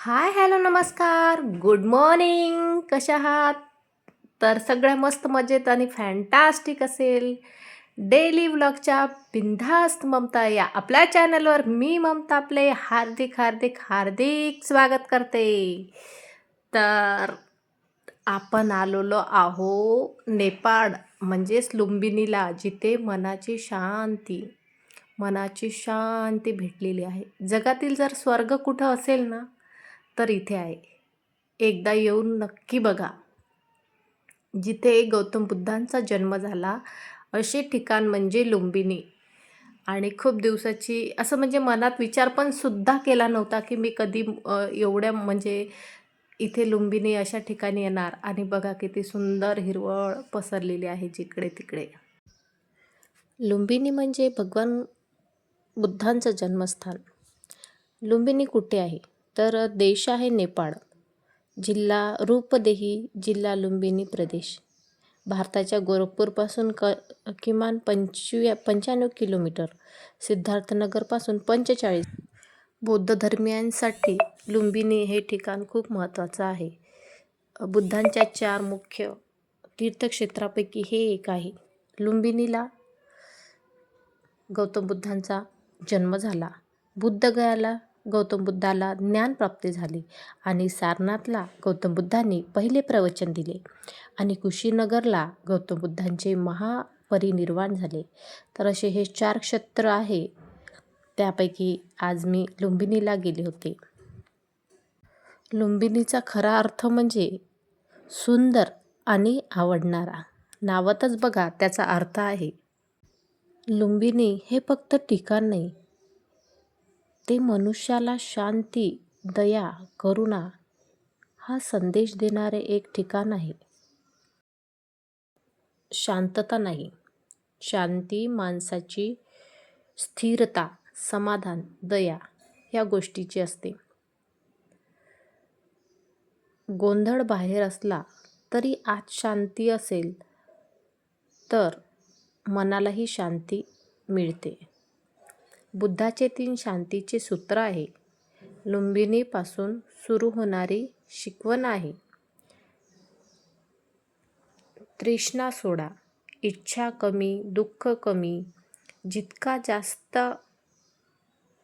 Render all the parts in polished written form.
हाय, hello, नमस्कार, good morning. कशा आहात? तर सगळ्या मस्त मजेत आणि फॅन्टास्टिक असेल. डेली व्लॉगच्या बिनधास्त ममता या आपल्या चॅनलवर मी ममता आपले हार्दिक हार्दिक हार्दिक स्वागत करते. तर आपण आलेलो आहो नेपाळ म्हणजेच लुंबिनीला, जिथे मनाची शांती भेटलेली आहे. जगातील जर स्वर्ग कुठं असेल ना, तर इथे आहे. एकदा येऊन नक्की बघा. जिथे गौतम बुद्धांचा जन्म झाला असे ठिकाण म्हणजे लुंबिनी. आणि खूप दिवसाची असं म्हणजे मनात विचार पण सुद्धा केला नव्हता की मी कधी एवढ्या म्हणजे इथे लुंबिनी अशा ठिकाणी येणार. आणि बघा किती सुंदर हिरवळ पसरलेली आहे जिकडे तिकडे. लुंबिनी म्हणजे भगवान बुद्धांचं जन्मस्थान. लुंबिनी कुठे आहे? तर देश आहे नेपाळ, जिल्हा रूपदेही, जिल्हा लुंबिनी प्रदेश. भारताच्या गोरखपूरपासून किमान 95 किलोमीटर, सिद्धार्थनगरपासून 45. बौद्ध धर्मियांसाठी लुंबिनी हे ठिकाण खूप महत्त्वाचं आहे. बुद्धांच्या 4 मुख्य तीर्थक्षेत्रापैकी हे एक आहे. लुंबिनीला गौतम बुद्धांचा जन्म झाला. बुद्धगयाला गौतम बुद्धाला ज्ञानप्राप्ती झाली आणि सारनाथला गौतम बुद्धांनी पहिले प्रवचन दिले आणि कुशीनगरला गौतम बुद्धांचे महापरिनिर्वाण झाले. तर असे हे 4 क्षेत्र आहे. त्यापैकी आज मी लुंबिनीला गेले होते. लुंबिनीचा खरा अर्थ म्हणजे सुंदर आणि आवडणारा. नावातच बघा त्याचा अर्थ आहे. लुंबिनी हे फक्त ठिकाण नाही, ते मनुष्याला शांती, दया, करुणा हा संदेश देणारे एक ठिकाण आहे. शांतता नाही, शांती माणसाची स्थिरता, समाधान, दया या गोष्टीची असते. गोंधळ बाहेर असला तरी आत शांती असेल तर मनालाही शांती मिळते. बुद्धाचे 3 शांतीचे सूत्र आहे. लुंबिनीपासून सुरू होणारी शिकवण आहे. तृष्णा सोडा, इच्छा कमी, दुःख कमी. जितका जास्त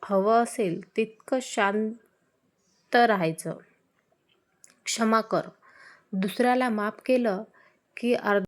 हवं असेल तितकं शांत राहायचं. क्षमा कर, दुसऱ्याला माफ केलं की